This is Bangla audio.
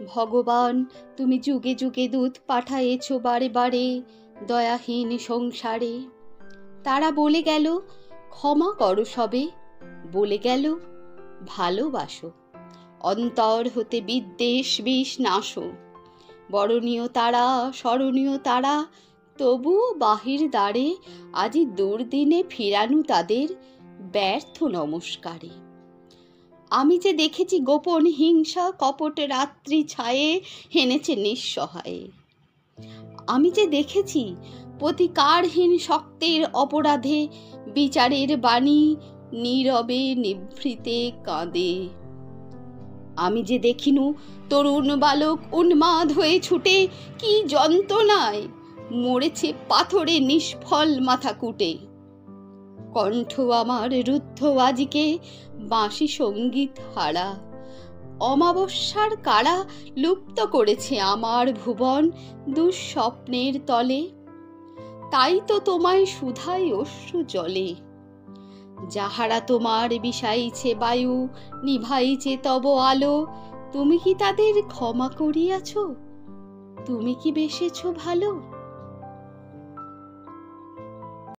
ভগবান, তুমি যুগে যুগে দূত পাঠায়েছ বারে বারে দয়াহীন সংসারে। তারা বলে গেল ক্ষমা করো সবে, বলে গেল ভালোবাসো, অন্তর হতে বিদ্বেষ বিষ নাশো। বরণীয় তারা, স্মরণীয় তারা, তবুও বাহির দ্বারে আজি দুর্দিনে ফিরানু তাদের ব্যর্থ নমস্কারে। আমি যে দেখেছি গোপন হিংসা কপট রাত্রি ছায়ে হেনেছে নিঃসহায়ে। আমি যে দেখেছি প্রতিকারহীন শক্তের অপরাধে বিচারের বাণী নীরবে নিভৃতে কাঁদে। আমি যে দেখিনু তরুণ বালক উন্মাদ হয়ে ছুটে কি যন্ত্রণায় মরেছে পাথরে নিষ্ফল মাথা কুটে। কণ্ঠ আমার রুদ্ধ আজিকে বাঁশি সঙ্গীত হারা, অমাবস্যার কারা লুপ্ত করেছে আমার ভুবন দুঃস্বপ্নের তলে। তাই তো তোমায় শুধাই অশ্রু জলে, যাহারা তোমার বিষাইছে বায়ু নিভাইছে তব আলো, তুমি কি তাদের ক্ষমা করিয়াছ? তুমি কি বেসেছ ভালো?